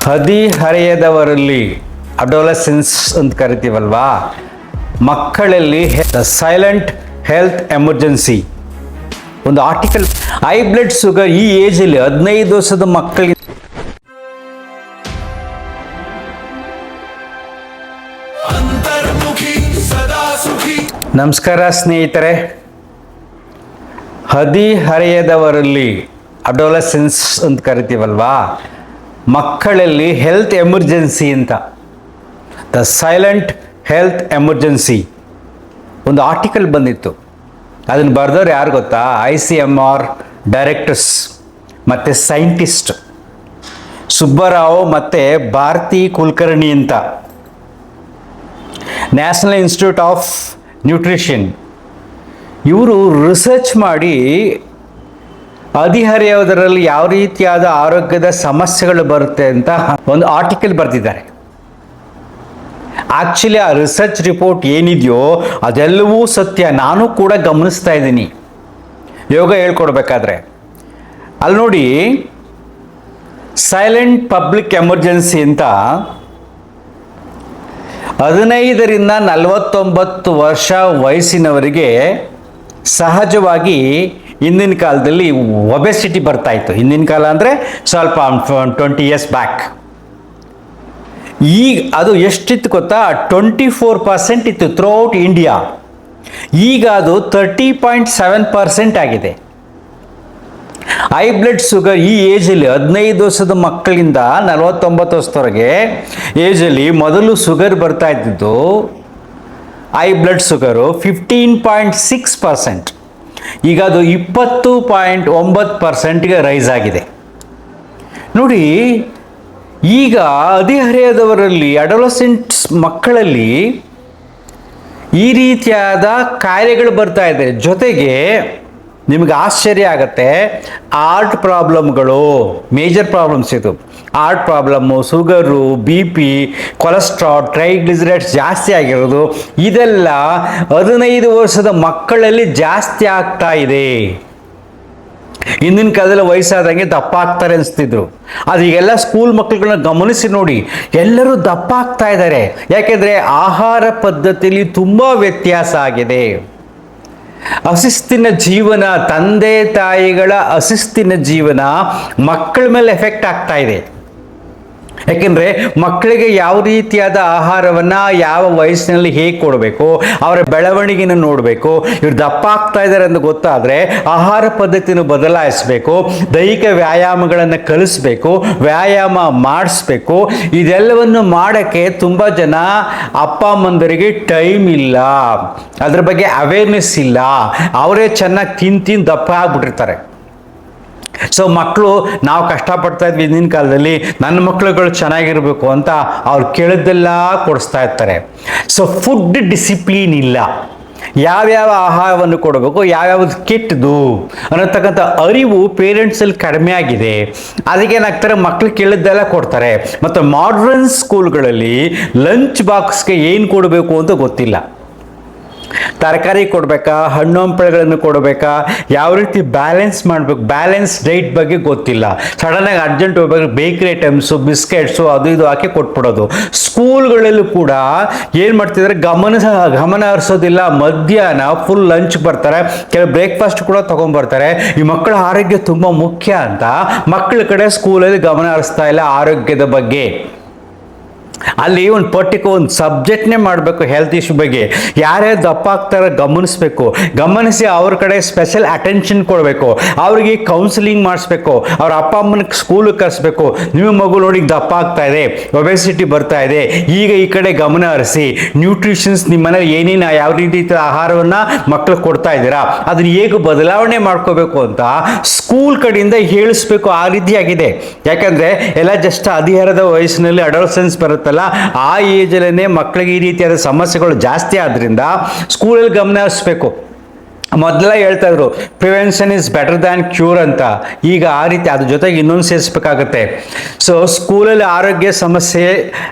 ಹದಿಹರೆಯದವರಲ್ಲಿ adolescence ಅಂತ ಕರಿತೀವಲ್ವಾ, ಮಕ್ಕಳಲ್ಲಿ silent health emergency ಒಂದು ಆರ್ಟಿಕಲ್. ಹೈ ಬ್ಲಡ್ ಶುಗರ್ ಈ ಏಜಲ್ಲಿ 15 ವರ್ಷದ ಮಕ್ಕಳಿಗೆ. ನಮಸ್ಕಾರ ಸ್ನೇಹಿತರೆ. ಹದಿಹರೆಯದವರಲ್ಲಿ ಅಡೋಲಸೆನ್ಸ್ ಅಂತ ಕರಿತೀವಲ್ವಾ, ಮಕ್ಕಳಲ್ಲಿ ಹೆಲ್ತ್ ಎಮರ್ಜೆನ್ಸಿ ಅಂತ, ದ ಸೈಲೆಂಟ್ ಹೆಲ್ತ್ ಎಮರ್ಜೆನ್ಸಿ ಒಂದು ಆರ್ಟಿಕಲ್ ಬಂದಿತ್ತು. ಅದನ್ನು ಬರೆದವ್ರು ಯಾರು ಗೊತ್ತಾ? ICMR ಡೈರೆಕ್ಟರ್ಸ್ ಮತ್ತು ಸೈಂಟಿಸ್ಟ್ ಸುಬ್ಬರಾವ್ ಮತ್ತು ಭಾರತಿ ಕುಲಕರ್ಣಿ ಅಂತ, ನ್ಯಾಷನಲ್ ಇನ್ಸ್ಟಿಟ್ಯೂಟ್ ಆಫ್ ನ್ಯೂಟ್ರಿಷನ್. ಇವರು ರಿಸರ್ಚ್ ಮಾಡಿ ಹದಿಹರೆಯದರಲ್ಲಿ ಯಾವ ರೀತಿಯಾದ ಆರೋಗ್ಯದ ಸಮಸ್ಯೆಗಳು ಬರುತ್ತೆ ಅಂತ ಒಂದು ಆರ್ಟಿಕಲ್ ಬರೆದಿದ್ದಾರೆ. ಆ್ಯಕ್ಚುಲಿ ಆ ರಿಸರ್ಚ್ ರಿಪೋರ್ಟ್ ಏನಿದೆಯೋ ಅದೆಲ್ಲವೂ ಸತ್ಯ. ನಾನು ಕೂಡ ಗಮನಿಸ್ತಾ ಇದ್ದೀನಿ ಯೋಗ ಹೇಳ್ಕೊಡ್ಬೇಕಾದ್ರೆ. ಅಲ್ಲಿ ನೋಡಿ, ಸೈಲೆಂಟ್ ಪಬ್ಲಿಕ್ ಎಮರ್ಜೆನ್ಸಿ ಅಂತ 15ರಿಂದ 49 ವರ್ಷ ವಯಸ್ಸಿನವರಿಗೆ ಸಹಜವಾಗಿ ಹಿಂದಿನ ಕಾಲದಲ್ಲಿ ಒಬೆಸಿಟಿ ಬರ್ತಾ ಇತ್ತು. ಹಿಂದಿನ ಕಾಲ ಅಂದರೆ ಸ್ವಲ್ಪ 20 years ಬ್ಯಾಕ್. ಈಗ ಅದು ಎಷ್ಟಿತ್ತು ಗೊತ್ತಾ? 24% ಇತ್ತು ಥ್ರೂಔಟ್ ಇಂಡಿಯಾ. ಈಗ ಅದು 30.7% ಆಗಿದೆ. ಹೈ ಬ್ಲಡ್ ಶುಗರ್ ಈ ಏಜಲ್ಲಿ 15 ವರ್ಷದ ಮಕ್ಕಳಿಂದ 49 ವರ್ಷದವರೆಗೆ ಏಜಲ್ಲಿ ಮೊದಲು ಶುಗರ್ ಬರ್ತಾ ಇದ್ದಿದ್ದು, ಹೈ ಬ್ಲಡ್ ಶುಗರು 15.6%. ಈಗ ಅದು 20.9%ಗೆ ರೈಸ್ ಆಗಿದೆ. ನೋಡಿ, ಈಗ ಹದಿಹರೆಯದವರಲ್ಲಿ ಅಡೋಲಸೆಂಟ್ಸ್ ಮಕ್ಕಳಲ್ಲಿ ಈ ರೀತಿಯಾದ ಕಾಯಿಲೆಗಳು ಬರ್ತಾ ಇದೆ. ಜೊತೆಗೆ ನಿಮಗೆ ಆಶ್ಚರ್ಯ ಆಗುತ್ತೆ, ಹಾರ್ಟ್ ಪ್ರಾಬ್ಲಮ್ಗಳು, ಮೇಜರ್ ಪ್ರಾಬ್ಲಮ್ಸ್ ಇದು. Heart problem, sugar, BP, cholesterol, triglycerides ಜಾಸ್ತಿ ಆಗಿರೋದು, ಇದೆಲ್ಲ 15 ವರ್ಷದ ಮಕ್ಕಳಲ್ಲಿ ಜಾಸ್ತಿ ಆಗ್ತಾ ಇದೆ. ಹಿಂದಿನ ಕಾಲದಲ್ಲಿ ವಯಸ್ಸಾದಂಗೆ ದಪ್ಪ ಆಗ್ತಾರೆ ಅನಿಸ್ತಿದ್ರು. ಅದು ಈಗೆಲ್ಲ ಸ್ಕೂಲ್ ಮಕ್ಕಳುಗಳನ್ನ ಗಮನಿಸಿ ನೋಡಿ, ಎಲ್ಲರೂ ದಪ್ಪ ಆಗ್ತಾ ಇದ್ದಾರೆ. ಯಾಕೆಂದರೆ ಆಹಾರ ಪದ್ಧತಿಯಲ್ಲಿ ತುಂಬ ವ್ಯತ್ಯಾಸ ಆಗಿದೆ. ಅಶಿಸ್ತಿನ ಜೀವನ, ತಂದೆ ತಾಯಿಗಳ ಅಶಿಸ್ತಿನ ಜೀವನ ಮಕ್ಕಳ ಮೇಲೆ ಎಫೆಕ್ಟ್ ಆಗ್ತಾ ಇದೆ. ಯಾಕೆಂದರೆ ಮಕ್ಕಳಿಗೆ ಯಾವ ರೀತಿಯಾದ ಆಹಾರವನ್ನು ಯಾವ ವಯಸ್ಸಿನಲ್ಲಿ ಹೇಗೆ ಕೊಡಬೇಕು, ಅವರ ಬೆಳವಣಿಗೆನ ನೋಡಬೇಕು. ಇವ್ರು ದಪ್ಪ ಆಗ್ತಾ ಇದ್ದಾರೆ ಅಂತ ಗೊತ್ತಾದರೆ ಆಹಾರ ಪದ್ಧತಿಯನ್ನು ಬದಲಾಯಿಸಬೇಕು, ದೈಹಿಕ ವ್ಯಾಯಾಮಗಳನ್ನು ಕಲಿಸ್ಬೇಕು, ವ್ಯಾಯಾಮ ಮಾಡಿಸ್ಬೇಕು. ಇದೆಲ್ಲವನ್ನು ಮಾಡೋಕ್ಕೆ ತುಂಬ ಜನ ಅಪ್ಪ ಅಮ್ಮಂದರಿಗೆ ಟೈಮ್ ಇಲ್ಲ, ಅದ್ರ ಬಗ್ಗೆ ಅವೇರ್ನೆಸ್ ಇಲ್ಲ. ಅವರೇ ಚೆನ್ನಾಗಿ ತಿಂದು ದಪ್ಪ ಆಗ್ಬಿಟ್ಟಿರ್ತಾರೆ. ಸೊ ಮಕ್ಕಳು, ನಾವು ಕಷ್ಟಪಡ್ತಾ ಇದ್ವಿ ಹಿಂದಿನ ಕಾಲದಲ್ಲಿ, ನನ್ನ ಮಕ್ಕಳುಗಳು ಚೆನ್ನಾಗಿರಬೇಕು ಅಂತ ಅವ್ರು ಕೇಳಿದ್ದೆಲ್ಲ ಕೊಡಿಸ್ತಾ ಇರ್ತಾರೆ. ಸೊ ಫುಡ್ ಡಿಸಿಪ್ಲಿನ್ ಇಲ್ಲ. ಯಾವ್ಯಾವ ಆಹಾರವನ್ನು ಕೊಡಬೇಕು, ಯಾವ್ಯಾವುದು ಕೆಟ್ಟದು ಅನ್ನೋತಕ್ಕಂಥ ಅರಿವು ಪೇರೆಂಟ್ಸಲ್ಲಿ ಕಡಿಮೆ ಆಗಿದೆ. ಅದಕ್ಕೇನಾಗ್ತಾರೆ, ಮಕ್ಕಳು ಕೇಳಿದ್ದೆಲ್ಲ ಕೊಡ್ತಾರೆ. ಮತ್ತು ಮಾಡ್ರನ್ ಸ್ಕೂಲ್ಗಳಲ್ಲಿ ಲಂಚ್ ಬಾಕ್ಸ್ಗೆ ಏನು ಕೊಡಬೇಕು ಅಂತ ಗೊತ್ತಿಲ್ಲ. ತರಕಾರಿ ಕೊಡಬೇಕಾ, ಹಣ್ಣು ಹಂಪಲುಗಳನ್ನು ಕೊಡಬೇಕಾ, ಯಾವ ರೀತಿ ಬ್ಯಾಲೆನ್ಸ್ ಮಾಡಬೇಕು, ಬ್ಯಾಲೆನ್ಸ್ ಡೈಟ್ ಬಗ್ಗೆ ಗೊತ್ತಿಲ್ಲ. ಸಡನ್ನಾಗಿ ಅರ್ಜೆಂಟ್ ಹೋಗ್ಬೇಕು, ಬೇಕ್ರಿ ಐಟಮ್ಸು, ಬಿಸ್ಕೆಟ್ಸು, ಅದು ಇದು ಹಾಕಿ ಕೊಟ್ಬಿಡೋದು. ಸ್ಕೂಲ್ಗಳಲ್ಲೂ ಕೂಡ ಏನು ಮಾಡ್ತಿದ್ದಾರೆ, ಗಮನ ಹರಿಸೋದಿಲ್ಲ. ಮಧ್ಯಾಹ್ನ ಫುಲ್ ಲಂಚ್ ಬರ್ತಾರೆ, ಕೆಲವು ಬ್ರೇಕ್ಫಾಸ್ಟ್ ಕೂಡ ತೊಗೊಂಡ್ಬರ್ತಾರೆ. ಈ ಮಕ್ಕಳ ಆರೋಗ್ಯ ತುಂಬ ಮುಖ್ಯ ಅಂತ ಮಕ್ಕಳ ಕಡೆ ಸ್ಕೂಲಲ್ಲಿ ಗಮನ ಹರಿಸ್ತಾ ಇಲ್ಲ ಆರೋಗ್ಯದ ಬಗ್ಗೆ. ಅಲ್ಲಿ ಒಂದು ಸಬ್ಜೆಕ್ಟ್ನೇ ಮಾಡಬೇಕು ಹೆಲ್ತ್ ಇಶ್ಯೂ ಬಗ್ಗೆ. ಯಾರ್ಯಾರು ದಪ್ಪ ಆಗ್ತಾರೆ ಗಮನಿಸಬೇಕು, ಗಮನಿಸಿ ಅವ್ರ ಕಡೆ ಸ್ಪೆಷಲ್ ಅಟೆನ್ಷನ್ ಕೊಡಬೇಕು. ಅವ್ರಿಗೆ ಕೌನ್ಸಿಲಿಂಗ್ ಮಾಡಿಸ್ಬೇಕು, ಅವ್ರ ಅಪ್ಪ ಅಮ್ಮನಿಗೆ ಸ್ಕೂಲಿಗೆ ಕಳಿಸ್ಬೇಕು. ನಿಮ್ಮ ಮಗು ನೋಡಿ ದಪ್ಪ ಆಗ್ತಾ ಇದೆ, ಒಬೆಸಿಟಿ ಬರ್ತಾ ಇದೆ, ಈಗ ಈ ಕಡೆ ಗಮನ ಹರಿಸಿ. ನ್ಯೂಟ್ರಿಷನ್ಸ್ ನಿಮ್ಮ ಮನೇಲಿ ಏನೇನು ಯಾವ ರೀತಿ ಆಹಾರವನ್ನು ಮಕ್ಕಳಿಗೆ ಕೊಡ್ತಾ ಇದ್ದೀರಾ, ಅದನ್ನು ಹೇಗೆ ಬದಲಾವಣೆ ಮಾಡ್ಕೋಬೇಕು ಅಂತ ಸ್ಕೂಲ್ ಕಡೆಯಿಂದ ಹೇಳಿಸ್ಬೇಕು. ಆ ರೀತಿಯಾಗಿದೆ. ಯಾಕಂದರೆ ಎಲ್ಲ ಜಸ್ಟ್ ಹದಿಹರೆಯದ ವಯಸ್ಸಿನಲ್ಲಿ ಅಡೋಲಸೆನ್ಸ್ ಬರುತ್ತೆ, ಆ ಏಜಲ್ಲೇ ಮಕ್ಕಳಿಗೆ ಈ ರೀತಿಯಾದ ಸಮಸ್ಯೆಗಳು ಜಾಸ್ತಿ ಆದ್ರಿಂದ ಸ್ಕೂಲಲ್ಲಿ ಗಮನ ಹರಿಸಬೇಕು. ಮೊದಲ ಹೇಳ್ತಾ ಇದ್ರು prevention is better than cure ಅಂತ. ಈಗ ಆ ರೀತಿ ಅದ್ರ ಜೊತೆಗೆ ಇನ್ನೊಂದು ಸೇರಿಸ್ಬೇಕಾಗತ್ತೆ. ಸೊ ಸ್ಕೂಲಲ್ಲಿ ಆರೋಗ್ಯ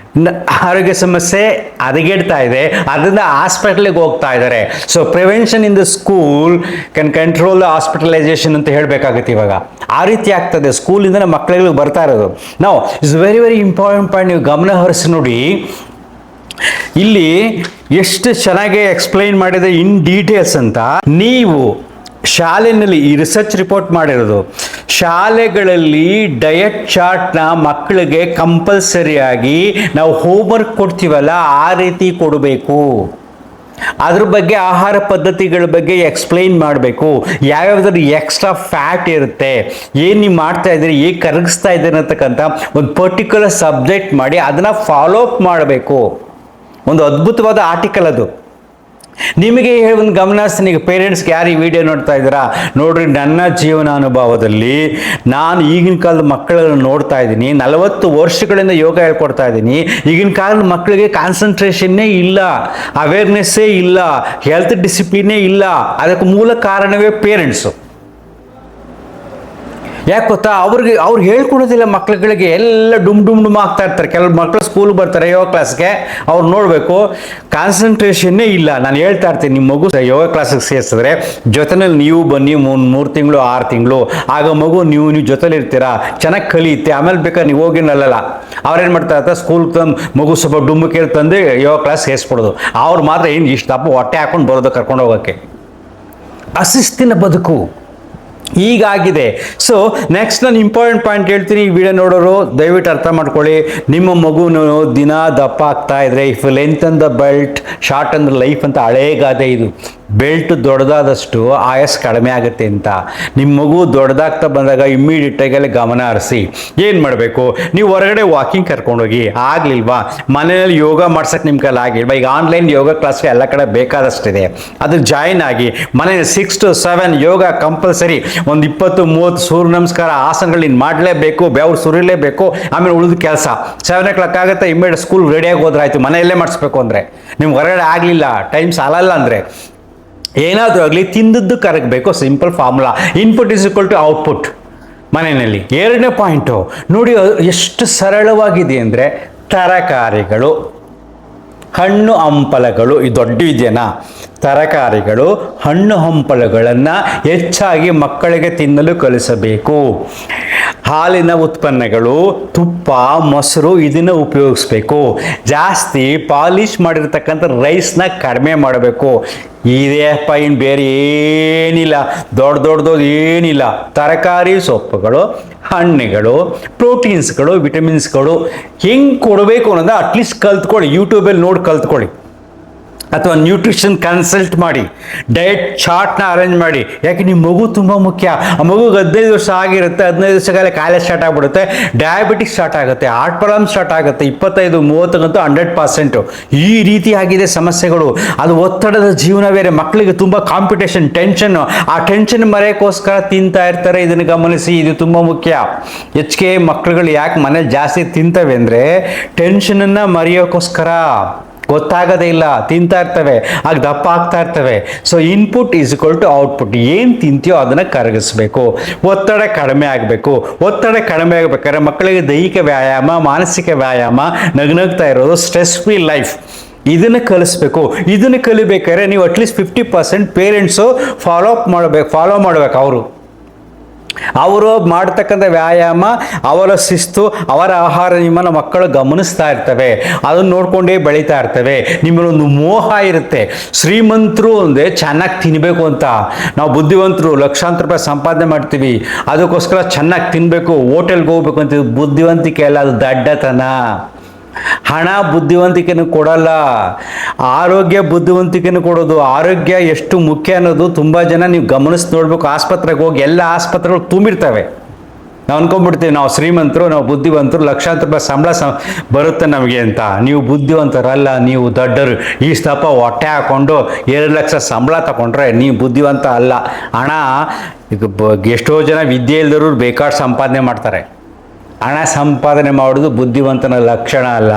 ಸಮಸ್ಯೆ ಹದಗೆಡ್ತಾ ಇದೆ, ಅದರಿಂದ ಹಾಸ್ಪಿಟಲ್ಗೆ ಹೋಗ್ತಾ ಇದ್ದಾರೆ. So prevention in the school can control the hospitalisation ಅಂತ ಹೇಳಬೇಕಾಗುತ್ತೆ. ಇವಾಗ ಆ ರೀತಿ ಆಗ್ತದೆ, ಸ್ಕೂಲಿಂದ ಮಕ್ಕಳಿಗೆ ಬರ್ತಾ ಇರೋದು. ನಾವು it's very very important point. ನೀವು ಗಮನ ಹರಿಸಿ ನೋಡಿ, ಇಲ್ಲಿ ಎಷ್ಟು ಚೆನ್ನಾಗಿ ಎಕ್ಸ್ಪ್ಲೈನ್ ಮಾಡಿದೆ ಇನ್ ಡೀಟೇಲ್ಸ್ ಅಂತ. ನೀವು ಶಾಲೆಯಲ್ಲಿ ಈ ರಿಸರ್ಚ್ ರಿಪೋರ್ಟ್ ಮಾಡಿರೋದು, ಶಾಲೆಗಳಲ್ಲಿ ಡಯಟ್ ಚಾರ್ಟ್ನ ಮಕ್ಕಳಿಗೆ ಕಂಪಲ್ಸರಿಯಾಗಿ ನಾವು ಹೋಮ್ವರ್ಕ್ ಕೊಡ್ತೀವಲ್ಲ ಆ ರೀತಿ ಕೊಡಬೇಕು. ಅದ್ರ ಬಗ್ಗೆ ಆಹಾರ ಪದ್ಧತಿಗಳ ಬಗ್ಗೆ ಎಕ್ಸ್ಪ್ಲೈನ್ ಮಾಡಬೇಕು. ಯಾವ್ಯಾವ್ದಾದ್ರು ಎಕ್ಸ್ಟ್ರಾ ಫ್ಯಾಟ್ ಇರುತ್ತೆ, ಏನು ನೀವು ಮಾಡ್ತಾ ಇದ್ದೀರಿ, ಹೇಗೆ ಕರಗಿಸ್ತಾ ಇದ್ದೀರಿ ಅಂತಕ್ಕಂಥ ಒಂದು ಪರ್ಟಿಕ್ಯುಲರ್ ಸಬ್ಜೆಕ್ಟ್ ಮಾಡಿ ಅದನ್ನು ಫಾಲೋ ಅಪ್ ಮಾಡಬೇಕು. ಒಂದು ಅದ್ಭುತವಾದ ಆರ್ಟಿಕಲ್ ಅದು. ನಿಮಗೆ ಒಂದು ಗಮನ ಹರಿಸ್ತೀನಿ, ಈಗ ಪೇರೆಂಟ್ಸ್ಗೆ ಯಾರು ಈ ವಿಡಿಯೋ ನೋಡ್ತಾ ಇದ್ದೀರಾ ನೋಡ್ರಿ, ನನ್ನ ಜೀವನ ಅನುಭವದಲ್ಲಿ ನಾನು ಈಗಿನ ಕಾಲದ ಮಕ್ಕಳನ್ನು ನೋಡ್ತಾ ಇದ್ದೀನಿ. 40 ವರ್ಷಗಳಿಂದ ಯೋಗ ಹೇಳ್ಕೊಡ್ತಾ ಇದ್ದೀನಿ. ಈಗಿನ ಕಾಲದ ಮಕ್ಕಳಿಗೆ ಕಾನ್ಸಂಟ್ರೇಷನ್ನೇ ಇಲ್ಲ, ಅವೇರ್ನೆಸ್ಸೇ ಇಲ್ಲ, ಹೆಲ್ತ್ ಡಿಸಿಪ್ಲಿನೇ ಇಲ್ಲ. ಅದಕ್ಕೆ ಮೂಲ ಕಾರಣವೇ ಪೇರೆಂಟ್ಸು. ಯಾಕೆ ಗೊತ್ತಾ, ಅವ್ರು ಹೇಳ್ಕೊಡೋದಿಲ್ಲ ಮಕ್ಳುಗಳಿಗೆ, ಎಲ್ಲ ಡುಮ್ ಆಗ್ತಾ ಇರ್ತಾರೆ. ಕೆಲವು ಮಕ್ಕಳು ಸ್ಕೂಲ್ಗೆ ಬರ್ತಾರೆ ಯೋಗ ಕ್ಲಾಸ್ಗೆ, ಅವ್ರು ನೋಡಬೇಕು ಕಾನ್ಸಂಟ್ರೇಷನ್ನೇ ಇಲ್ಲ. ನಾನು ಹೇಳ್ತಾ ಇರ್ತೀನಿ, ನಿಮ್ಮ ಮಗು ಯೋಗ ಕ್ಲಾಸಿಗೆ ಸೇರಿಸಿದ್ರೆ ಜೊತೆನಲ್ಲಿ ನೀವು ಬನ್ನಿ 3 ತಿಂಗಳು 6 ತಿಂಗಳು, ಆಗ ಮಗು ನೀವು ಜೊತೆಲಿ ಇರ್ತೀರಾ, ಚೆನ್ನಾಗಿ ಕಲಿಯುತ್ತೆ. ಆಮೇಲೆ ಬೇಕಾದ್ರೆ ನೀವು ಹೋಗಿನಲ್ಲ. ಅವ್ರೇನು ಮಾಡ್ತಾ ಇರ್ತಾರೆ, ಸ್ಕೂಲ್ ತಂದು ಮಗು ಸ್ವಲ್ಪ ಡುಮ್ಮಕ್ಕೆ ತಂದು ಯೋಗ ಕ್ಲಾಸ್ ಸೇರಿಸ್ಬಿಡೋದು. ಅವ್ರು ಮಾತ್ರ ಏನು ಇಷ್ಟು ದಪ್ಪ ಹೊಟ್ಟೆ ಹಾಕೊಂಡು ಬರೋದು ಕರ್ಕೊಂಡು ಹೋಗೋಕ್ಕೆ. ಅಶಿಸ್ತಿನ ಬದುಕು ಹೀಗಾಗಿದೆ. ಸೊ ನೆಕ್ಸ್ಟ್ ನಾನು ಇಂಪಾರ್ಟೆಂಟ್ ಪಾಯಿಂಟ್ ಹೇಳ್ತೀನಿ, ಈ ವಿಡಿಯೋ ನೋಡೋರು ದಯವಿಟ್ಟು ಅರ್ಥ ಮಾಡ್ಕೊಳ್ಳಿ. ನಿಮ್ಮ ಮಗುನು ದಿನ ದಪ್ಪ ಆಗ್ತಾ ಇದ್ರೆ, ಇಫ್ ಲೆಂತ್ ಅಂದ ಬೆಲ್ಟ್ ಶಾರ್ಟ್ ಅಂದ ಲೈಫ್ ಅಂತ ಹಳೇ ಗಾದೆ ಇದು. ಬೆಲ್ಟ್ ದೊಡ್ಡದಾದಷ್ಟು ಆಯಸ್ ಕಡಿಮೆ ಆಗುತ್ತೆ ಅಂತ. ನಿಮ್ಮ ಮಗು ದೊಡ್ಡದಾಗ್ತಾ ಬಂದಾಗ ಇಮ್ಮಿಡಿಯೇಟಾಗಿ ಅಲ್ಲಿ ಗಮನ ಹರಿಸಿ ಏನು ಮಾಡಬೇಕು, ನೀವು ಹೊರಗಡೆ ವಾಕಿಂಗ್ ಕರ್ಕೊಂಡೋಗಿ. ಆಗಲಿಲ್ವಾ ಮನೆಯಲ್ಲಿ ಯೋಗ ಮಾಡ್ಸಕ್ಕೆ ನಿಮ್ಮ ಕೈಲಿ ಆಗಿಲ್ವಾ, ಈಗ ಆನ್ಲೈನ್ ಯೋಗ ಕ್ಲಾಸ್ಗೆ ಎಲ್ಲ ಕಡೆ ಬೇಕಾದಷ್ಟಿದೆ, ಅದು ಜಾಯಿನ್ ಆಗಿ ಮನೇಲಿ 6 to 7 ಯೋಗ ಕಂಪಲ್ಸರಿ. ಒಂದು 20-30 ಸೂರ್ಯ ನಮಸ್ಕಾರ ಆಸನಗಳು ನೀನು ಮಾಡಲೇಬೇಕು, ಬೆವರು ಸುರಿಲೇಬೇಕು. ಆಮೇಲೆ ಉಳಿದ ಕೆಲಸ 7 o'clock ಆಗುತ್ತೆ, ಇಮ್ಮಿಡಿಯೇಟ್ ಸ್ಕೂಲ್ ರೆಡಿಯಾಗಿ ಹೋದ್ರಾಯ್ತು. ಮನೆಯಲ್ಲೇ ಮಾಡಿಸ್ಬೇಕು ಅಂದರೆ, ನಿಮ್ಗೆ ಹೊರಗಡೆ ಆಗಲಿಲ್ಲ, ಟೈಮ್ ಸಾಲಲ್ಲ ಅಂದರೆ ಏನಾದರೂ ಆಗಲಿ ತಿಂದದ್ದು ಕರಗಬೇಕು. Simple formula, input is equal to output ಮನೆಯಲ್ಲಿ. ಎರಡನೇ ಪಾಯಿಂಟು ನೋಡಿ ಎಷ್ಟು ಸರಳವಾಗಿದೆ ಅಂದರೆ, ತರಕಾರಿಗಳು, ಹಣ್ಣು ಹಂಪಲಗಳು, ಇದು ದೊಡ್ಡ ವಿದ್ಯೆನಾ. ತರಕಾರಿಗಳು, ಹಣ್ಣು ಹಂಪಲುಗಳನ್ನು ಹೆಚ್ಚಾಗಿ ಮಕ್ಕಳಿಗೆ ತಿನ್ನಲು ಕಲಿಸಬೇಕು. ಹಾಲಿನ ಉತ್ಪನ್ನಗಳು, ತುಪ್ಪ, ಮೊಸರು ಇದನ್ನು ಉಪಯೋಗಿಸ್ಬೇಕು. ಜಾಸ್ತಿ ಪಾಲಿಶ್ ಮಾಡಿರ್ತಕ್ಕಂಥ ರೈಸ್ನ ಕಡಿಮೆ ಮಾಡಬೇಕು. ಇದೆಯಪ್ಪ, ಇನ್ನು ಬೇರೆ ಏನಿಲ್ಲ, ದೊಡ್ಡದು ಏನಿಲ್ಲ. ತರಕಾರಿ, ಸೊಪ್ಪುಗಳು, ಹಣ್ಣುಗಳು, ಪ್ರೋಟೀನ್ಸ್ಗಳು, ವಿಟಮಿನ್ಸ್ಗಳು ಹೆಂಗೆ ಕೊಡಬೇಕು ಅನ್ನೋದು ಅಟ್ಲೀಸ್ಟ್ ಕಲ್ತ್ಕೊಳ್ಳಿ. ಯೂಟ್ಯೂಬಲ್ಲಿ ನೋಡಿ ಕಲ್ತ್ಕೊಳ್ಳಿ, ಅಥವಾ ನ್ಯೂಟ್ರಿಷನ್ ಕನ್ಸಲ್ಟ್ ಮಾಡಿ, ಡಯಟ್ ಚಾರ್ಟ್ನ ಅರೇಂಜ್ ಮಾಡಿ. ಯಾಕೆ ನಿಮ್ಮ ಮಗು ತುಂಬ ಮುಖ್ಯ. ಆ ಮಗುಗೆ 15 ವರ್ಷ ಆಗಿರುತ್ತೆ, 15 ವರ್ಷಗಾಲೇ ಕಾಯಿಲೆ ಸ್ಟಾರ್ಟ್ ಆಗಿಬಿಡುತ್ತೆ, ಡಯಾಬಿಟಿಕ್ ಸ್ಟಾರ್ಟ್ ಆಗುತ್ತೆ, ಹಾರ್ಟ್ ಪ್ರಾಬ್ಲಮ್ ಸ್ಟಾರ್ಟ್ ಆಗುತ್ತೆ. 25-30ಗಂತೂ 100%. ಈ ರೀತಿ ಆಗಿದೆ ಸಮಸ್ಯೆಗಳು. ಅದು ಒತ್ತಡದ ಜೀವನ ಬೇರೆ, ಮಕ್ಕಳಿಗೆ ತುಂಬ ಕಾಂಪಿಟೇಷನ್, ಟೆನ್ಷನ್ನು. ಆ ಟೆನ್ಷನ್ ಮರೆಯೋಕ್ಕೋಸ್ಕರ ತಿಂತಾ ಇರ್ತಾರೆ. ಇದನ್ನು ಗಮನಿಸಿ, ಇದು ತುಂಬ ಮುಖ್ಯ. ಹೆಚ್ಚಿಗೆ ಮಕ್ಕಳುಗಳು ಯಾಕೆ ಮನೇಲಿ ಜಾಸ್ತಿ ತಿಂತವೆ ಅಂದರೆ ಟೆನ್ಷನನ್ನು ಮರೆಯೋಕ್ಕೋಸ್ಕರ. ಗೊತ್ತಾಗೋದೇ ಇಲ್ಲ, ತಿಂತಾ ಇರ್ತವೆ, ಆಗ ದಪ್ಪ ಆಗ್ತಾ ಇರ್ತವೆ. So input is equal to output. ಏನು ತಿಂತೀಯೋ ಅದನ್ನು ಕರಗಿಸ್ಬೇಕು. ಒತ್ತಡ ಕಡಿಮೆ ಆಗಬೇಕು. ಒತ್ತಡ ಕಡಿಮೆ ಆಗಬೇಕಾದ್ರೆ ಮಕ್ಕಳಿಗೆ ದೈಹಿಕ ವ್ಯಾಯಾಮ, ಮಾನಸಿಕ ವ್ಯಾಯಾಮ, ನಗ್ನಗ್ತಾ ಇರೋದು, ಸ್ಟ್ರೆಸ್ ಫ್ರೀ ಲೈಫ್, ಇದನ್ನು ಕಲಿಸ್ಬೇಕು. ಇದನ್ನು ಕಲಿಬೇಕಾದ್ರೆ ನೀವು ಅಟ್ಲೀಸ್ಟ್ 50% ಪೇರೆಂಟ್ಸು ಫಾಲೋ ಮಾಡಬೇಕು. ಅವರು ಮಾಡ್ತಕ್ಕಂಥ ವ್ಯಾಯಾಮ, ಅವರ ಶಿಸ್ತು, ಅವರ ಆಹಾರ ನಿಮ್ಮನ್ನ ಮಕ್ಕಳು ಗಮನಿಸ್ತಾ ಇರ್ತವೆ. ಅದನ್ನು ನೋಡ್ಕೊಂಡೇ ಬೆಳೀತಾ ಇರ್ತವೆ. ನಿಮ್ಮಲ್ಲೊಂದು ಮೋಹ ಇರುತ್ತೆ. ಶ್ರೀಮಂತರು ಅಂದರೆ ಚೆನ್ನಾಗಿ ತಿನ್ನಬೇಕು ಅಂತ. ನಾವು ಬುದ್ಧಿವಂತರು ಲಕ್ಷಾಂತರ ರೂಪಾಯಿ ಸಂಪಾದನೆ ಮಾಡ್ತೀವಿ, ಅದಕ್ಕೋಸ್ಕರ ಚೆನ್ನಾಗಿ ತಿನ್ನಬೇಕು, ಹೋಟೆಲ್ಗೆ ಹೋಗ್ಬೇಕು ಅಂತೀವಿ. ಬುದ್ಧಿವಂತಿಕೆ ಅಲ್ಲ, ಅದು ದಡ್ಡತನ. ಹಣ ಬುದ್ಧಿವಂತಿಕೆಯನ್ನು ಕೊಡಲ್ಲ, ಆರೋಗ್ಯ ಬುದ್ಧಿವಂತಿಕೆಯನ್ನು ಕೊಡೋದು. ಆರೋಗ್ಯ ಎಷ್ಟು ಮುಖ್ಯ ಅನ್ನೋದು ತುಂಬ ಜನ ನೀವು ಗಮನಿಸಿ ನೋಡ್ಬೇಕು. ಆಸ್ಪತ್ರೆಗೆ ಹೋಗಿ ಎಲ್ಲ ಆಸ್ಪತ್ರೆಗಳು ತುಂಬಿರ್ತವೆ. ನಾವು ಅನ್ಕೊಂಡ್ಬಿಡ್ತೀವಿ ನಾವು ಶ್ರೀಮಂತರು, ನಾವು ಬುದ್ಧಿವಂತರು, ಲಕ್ಷಾಂತರ ರೂಪಾಯಿ ಸಂಬಳ ಬರುತ್ತೆ ನಮಗೆ ಅಂತ. ನೀವು ಬುದ್ಧಿವಂತರಲ್ಲ, ನೀವು ದೊಡ್ಡರು. ಈ ಸ್ಥಪ ಹೊಟ್ಟೆ ಹಾಕ್ಕೊಂಡು 2 ಲಕ್ಷ ಸಂಬಳ ತಗೊಂಡ್ರೆ ನೀವು ಬುದ್ಧಿವಂತ ಅಲ್ಲ. ಹಣ ಈಗ ಎಷ್ಟೋ ಜನ ವಿದ್ಯೆ ಇಲ್ದವರು ಬೇಕಾದ್ರೆ ಸಂಪಾದನೆ ಮಾಡ್ತಾರೆ. ಹಣ ಸಂಪಾದನೆ ಮಾಡೋದು ಬುದ್ಧಿವಂತನ ಲಕ್ಷಣ ಅಲ್ಲ.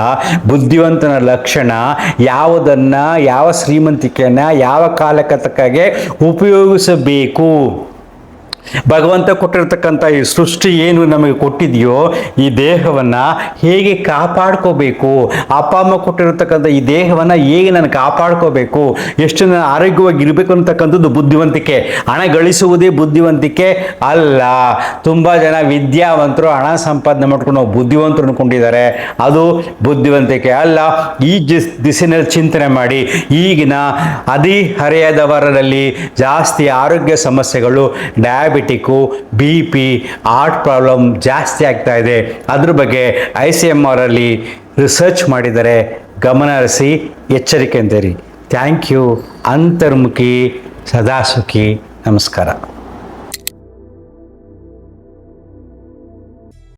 ಬುದ್ಧಿವಂತನ ಲಕ್ಷಣ ಯಾವುದನ್ನು, ಯಾವ ಶ್ರೀಮಂತಿಕೆಯನ್ನು ಯಾವ ಕಾಲಕ್ಕೆ ತಕ್ಕಾಗೆ ಉಪಯೋಗಿಸಬೇಕು. ಭಗವಂತ ಕೊಟ್ಟಿರ್ತಕ್ಕಂಥ ಈ ಸೃಷ್ಟಿ ಏನು ನಮಗೆ ಕೊಟ್ಟಿದೆಯೋ, ಈ ದೇಹವನ್ನು ಹೇಗೆ ಕಾಪಾಡ್ಕೋಬೇಕು, ಅಪ್ಪ ಅಮ್ಮ ಕೊಟ್ಟಿರ್ತಕ್ಕಂಥ ಈ ದೇಹವನ್ನು ಹೇಗೆ ನಾನು ಕಾಪಾಡ್ಕೋಬೇಕು, ಎಷ್ಟು ನಾನು ಆರೋಗ್ಯವಾಗಿ ಇರಬೇಕು ಅಂತಕ್ಕಂಥದ್ದು ಬುದ್ಧಿವಂತಿಕೆ. ಹಣ ಗಳಿಸುವುದೇ ಬುದ್ಧಿವಂತಿಕೆ ಅಲ್ಲ. ತುಂಬ ಜನ ವಿದ್ಯಾವಂತರು ಹಣ ಸಂಪಾದನೆ ಮಾಡ್ಕೊಂಡು ನಾವು ಬುದ್ಧಿವಂತರು ಅಂದ್ಕೊಂಡಿದ್ದಾರೆ. ಅದು ಬುದ್ಧಿವಂತಿಕೆ ಅಲ್ಲ. ಈ ದಿಸಿನಲ್ಲಿ ಚಿಂತನೆ ಮಾಡಿ. ಈಗಿನ ಹದಿಹರೆಯದವರಲ್ಲಿ ಜಾಸ್ತಿ ಆರೋಗ್ಯ ಸಮಸ್ಯೆಗಳು, ಡಯಾಬಿಟಿಕ್ಕು, BP, ಹಾರ್ಟ್ ಪ್ರಾಬ್ಲಮ್ ಜಾಸ್ತಿ ಆಗ್ತಾ ಇದೆ. ಅದ್ರ ಬಗ್ಗೆ ICMR ಅಲ್ಲಿ ರಿಸರ್ಚ್ ಮಾಡಿದರೆ ಗಮನ ಹರಿಸಿ ಎಚ್ಚರಿಕೆ ಅಂತೀರಿ. Thank you. ಅಂತರ್ಮುಖಿ ಸದಾ ಸುಖಿ. ನಮಸ್ಕಾರ.